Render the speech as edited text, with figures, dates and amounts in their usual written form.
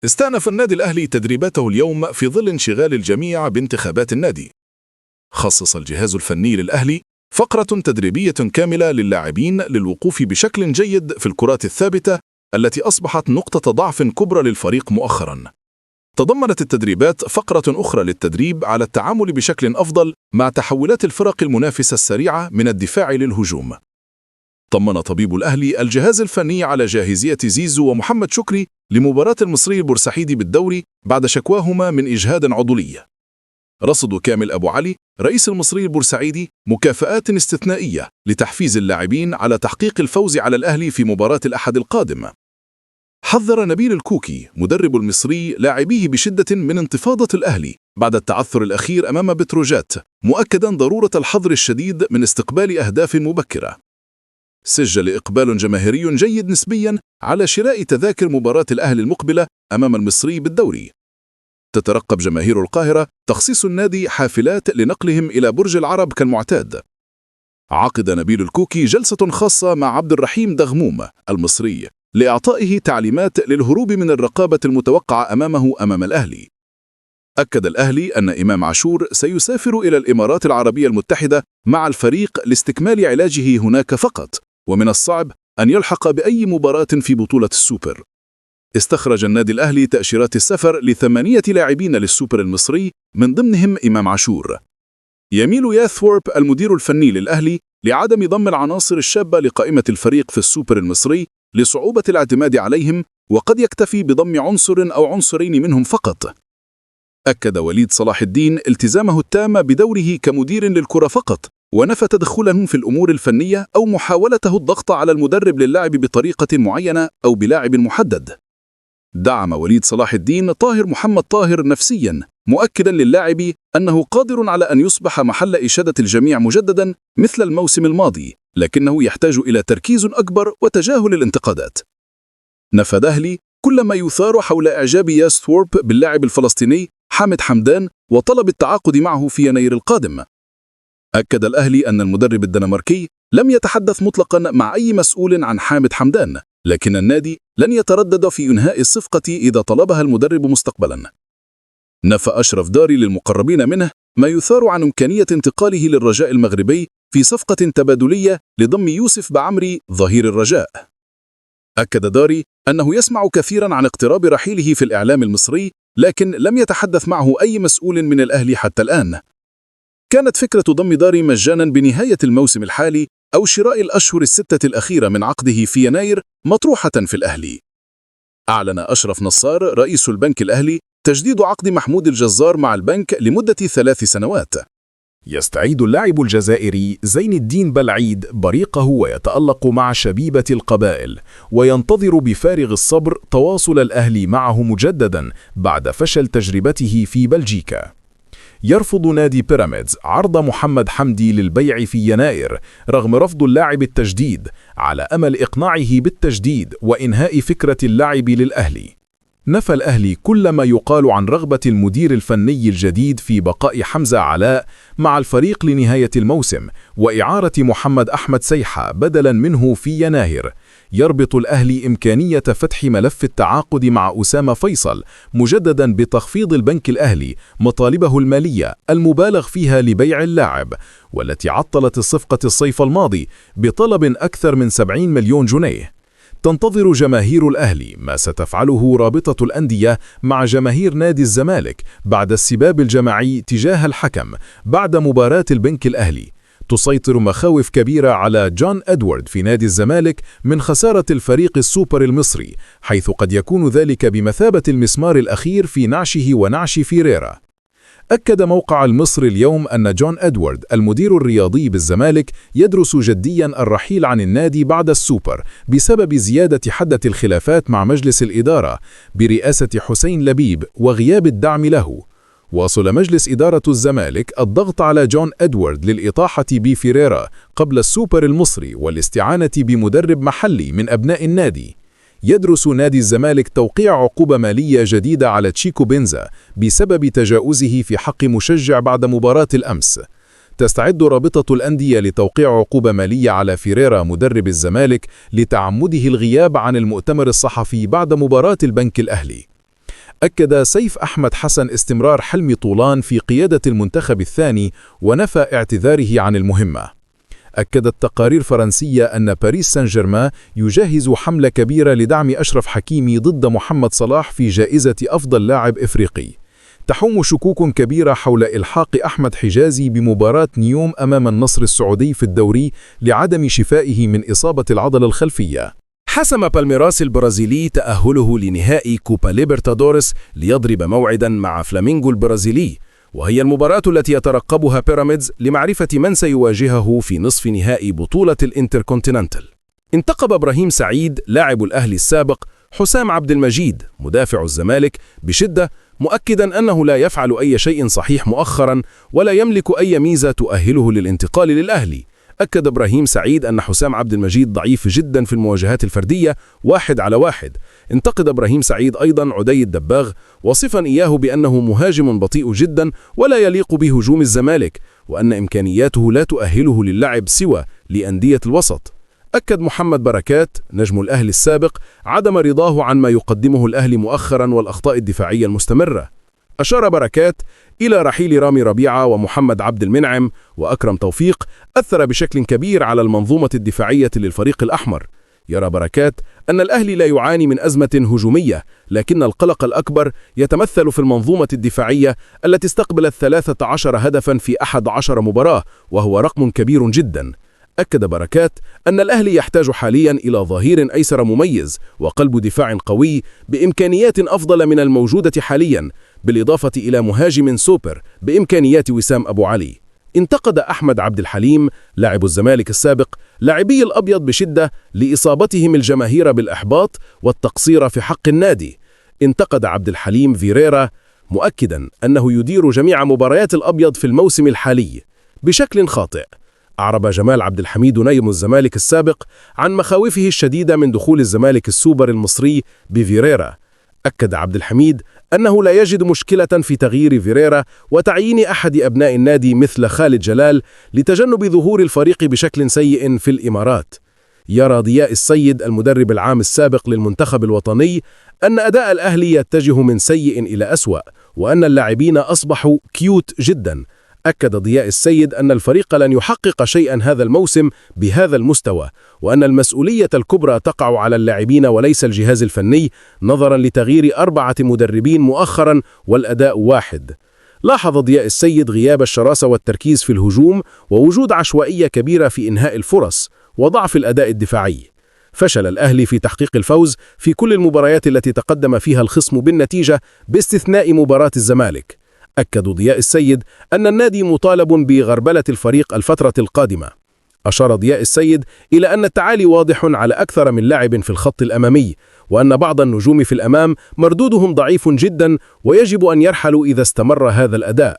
استأنف النادي الأهلي تدريباته اليوم في ظل انشغال الجميع بانتخابات النادي. خصص الجهاز الفني للأهلي فقرة تدريبية كاملة للاعبين للوقوف بشكل جيد في الكرات الثابتة التي أصبحت نقطة ضعف كبرى للفريق مؤخراً. تضمنت التدريبات فقرة أخرى للتدريب على التعامل بشكل أفضل مع تحولات الفرق المنافسة السريعة من الدفاع للهجوم. طمن طبيب الأهلي الجهاز الفني على جاهزية زيزو ومحمد شكري لمباراة المصري البورسعيدي بالدوري بعد شكواهما من إجهاد عضلي. رصد كامل أبو علي رئيس المصري البورسعيدي مكافآت استثنائية لتحفيز اللاعبين على تحقيق الفوز على الأهلي في مباراة الأحد القادم. حذر نبيل الكوكي مدرب المصري لاعبيه بشدة من انتفاضة الأهلي بعد التعثر الأخير أمام بتروجيت، مؤكدا ضرورة الحذر الشديد من استقبال أهداف مبكرة. سجل إقبال جماهيري جيد نسبيا على شراء تذاكر مباراة الأهلي المقبلة أمام المصري بالدوري. تترقب جماهير القاهرة تخصيص النادي حافلات لنقلهم إلى برج العرب كالمعتاد. عقد نبيل الكوكي جلسة خاصة مع عبد الرحيم دغموم المصري لإعطائه تعليمات للهروب من الرقابة المتوقعة أمام الأهلي. أكد الأهلي أن إمام عاشور سيسافر إلى الإمارات العربية المتحدة مع الفريق لاستكمال علاجه هناك فقط، ومن الصعب أن يلحق بأي مباراة في بطولة السوبر. استخرج النادي الأهلي تأشيرات السفر ل8 لاعبين للسوبر المصري من ضمنهم إمام عاشور. يميل ياثورب المدير الفني للأهلي لعدم ضم العناصر الشابة لقائمة الفريق في السوبر المصري لصعوبة الاعتماد عليهم، وقد يكتفي بضم عنصر أو عنصرين منهم فقط. أكد وليد صلاح الدين التزامه التام بدوره كمدير للكرة فقط، ونفى تدخله في الأمور الفنية أو محاولته الضغط على المدرب للعب بطريقة معينة أو بلاعب محدد. دعم وليد صلاح الدين طاهر محمد طاهر نفسياً، مؤكداً للاعب أنه قادر على أن يصبح محل إشادة الجميع مجدداً مثل الموسم الماضي، لكنه يحتاج إلى تركيز أكبر وتجاهل الانتقادات. نفى دهلي كل ما يثار حول إعجاب ياثورب باللاعب الفلسطيني حامد حمدان وطلب التعاقد معه في يناير القادم. أكد الأهلي أن المدرب الدنماركي لم يتحدث مطلقاً مع أي مسؤول عن حامد حمدان، لكن النادي لن يتردد في إنهاء الصفقة إذا طلبها المدرب مستقبلاً. نفى أشرف داري للمقربين منه ما يثار عن إمكانية انتقاله للرجاء المغربي في صفقة تبادلية لضم يوسف بعمري ظهير الرجاء. أكد داري أنه يسمع كثيراً عن اقتراب رحيله في الإعلام المصري، لكن لم يتحدث معه أي مسؤول من الأهلي حتى الآن. كانت فكرة ضم داري مجاناً بنهاية الموسم الحالي أو شراء الأشهر الستة الأخيرة من عقده في يناير مطروحة في الأهلي. أعلن أشرف نصار رئيس البنك الأهلي تجديد عقد محمود الجزار مع البنك لمدة 3 سنوات. يستعيد اللاعب الجزائري زين الدين بلعيد بريقه ويتألق مع شبيبة القبائل، وينتظر بفارغ الصبر تواصل الأهلي معه مجددا بعد فشل تجربته في بلجيكا. يرفض نادي بيراميدز عرض محمد حمدي للبيع في يناير رغم رفض اللاعب التجديد، على أمل إقناعه بالتجديد وإنهاء فكرة اللعب للأهلي. نفى الأهلي كل ما يقال عن رغبة المدير الفني الجديد في بقاء حمزة علاء مع الفريق لنهاية الموسم وإعارة محمد أحمد سيحة بدلا منه في يناير. يربط الأهلي إمكانية فتح ملف التعاقد مع أسامة فيصل مجددا بتخفيض البنك الأهلي مطالبه المالية المبالغ فيها لبيع اللاعب، والتي عطلت الصفقة الصيف الماضي بطلب أكثر من 70 مليون جنيه. تنتظر جماهير الأهلي ما ستفعله رابطة الأندية مع جماهير نادي الزمالك بعد السباب الجماعي تجاه الحكم بعد مباراة البنك الأهلي. تسيطر مخاوف كبيرة على جون إدوارد في نادي الزمالك من خسارة الفريق السوبر المصري، حيث قد يكون ذلك بمثابة المسمار الأخير في نعشه ونعش فيريرا. أكد موقع المصري اليوم أن جون إدوارد المدير الرياضي بالزمالك يدرس جديا الرحيل عن النادي بعد السوبر بسبب زيادة حدة الخلافات مع مجلس الإدارة برئاسة حسين لبيب وغياب الدعم له. واصل مجلس إدارة الزمالك الضغط على جون إدوارد للإطاحة بفيريرا قبل السوبر المصري والاستعانة بمدرب محلي من أبناء النادي. يدرس نادي الزمالك توقيع عقوبة مالية جديدة على تشيكو بنزا بسبب تجاوزه في حق مشجع بعد مباراة الأمس. تستعد رابطة الأندية لتوقيع عقوبة مالية على فيريرا مدرب الزمالك لتعمده الغياب عن المؤتمر الصحفي بعد مباراة البنك الأهلي. أكد سيف أحمد حسن استمرار حلمي طولان في قيادة المنتخب الثاني ونفى اعتذاره عن المهمة. أكدت تقارير فرنسية أن باريس سان جيرمان يجهز حملة كبيرة لدعم أشرف حكيمي ضد محمد صلاح في جائزة أفضل لاعب إفريقي. تحوم شكوك كبيرة حول إلحاق أحمد حجازي بمباراة نيوم أمام النصر السعودي في الدوري لعدم شفائه من إصابة العضلة الخلفية. حسم بالميراس البرازيلي تأهله لنهائي كوبا ليبرتادوريس ليضرب موعدا مع فلامينغو البرازيلي، وهي المباراة التي يترقبها بيراميدز لمعرفة من سيواجهه في نصف نهائي بطولة الانتركونتيننتال. انتقب إبراهيم سعيد لاعب الأهلي السابق حسام عبد المجيد مدافع الزمالك بشدة، مؤكدا أنه لا يفعل أي شيء صحيح مؤخرا ولا يملك أي ميزة تؤهله للانتقال للأهلي. أكد إبراهيم سعيد أن حسام عبد المجيد ضعيف جدا في المواجهات الفردية 1 على 1. انتقد إبراهيم سعيد أيضا عدي الدباغ وصفا إياه بأنه مهاجم بطيء جدا ولا يليق بهجوم الزمالك، وأن إمكانياته لا تؤهله للعب سوى لأندية الوسط. أكد محمد بركات نجم الأهلي السابق عدم رضاه عن ما يقدمه الأهلي مؤخرا والأخطاء الدفاعية المستمرة. أشار بركات إلى رحيل رامي ربيعة ومحمد عبد المنعم وأكرم توفيق أثر بشكل كبير على المنظومة الدفاعية للفريق الأحمر. يرى بركات أن الأهلي لا يعاني من أزمة هجومية، لكن القلق الأكبر يتمثل في المنظومة الدفاعية التي استقبلت 13 هدفا في 11 مباراة، وهو رقم كبير جدا. أكد بركات أن الأهلي يحتاج حاليا إلى ظهير أيسر مميز وقلب دفاع قوي بإمكانيات أفضل من الموجودة حاليا، بالإضافة إلى مهاجم سوبر بإمكانيات وسام أبو علي. انتقد أحمد عبد الحليم لاعب الزمالك السابق لاعبي الأبيض بشدة لإصابتهم الجماهير بالإحباط والتقصير في حق النادي. انتقد عبد الحليم فيريرا مؤكدا أنه يدير جميع مباريات الأبيض في الموسم الحالي بشكل خاطئ. أعرب جمال عبد الحميد نجم الزمالك السابق عن مخاوفه الشديدة من دخول الزمالك السوبر المصري بفيريرا. أكد عبد الحميد أنه لا يجد مشكلة في تغيير فيريرا وتعيين أحد أبناء النادي مثل خالد جلال لتجنب ظهور الفريق بشكل سيء في الإمارات. يرى ضياء السيد المدرب العام السابق للمنتخب الوطني أن أداء الأهلي يتجه من سيء إلى أسوأ، وأن اللاعبين أصبحوا كيوت جدا. أكد ضياء السيد أن الفريق لن يحقق شيئا هذا الموسم بهذا المستوى، وأن المسؤولية الكبرى تقع على اللاعبين وليس الجهاز الفني، نظرا لتغيير 4 مدربين مؤخرا والأداء واحد. لاحظ ضياء السيد غياب الشراسة والتركيز في الهجوم ووجود عشوائية كبيرة في إنهاء الفرص وضعف الأداء الدفاعي. فشل الأهلي في تحقيق الفوز في كل المباريات التي تقدم فيها الخصم بالنتيجة باستثناء مباراة الزمالك. أكد ضياء السيد أن النادي مطالب بغربلة الفريق الفترة القادمة. أشار ضياء السيد إلى أن التعالي واضح على أكثر من لاعب في الخط الأمامي، وأن بعض النجوم في الأمام مردودهم ضعيف جدا ويجب أن يرحلوا إذا استمر هذا الأداء.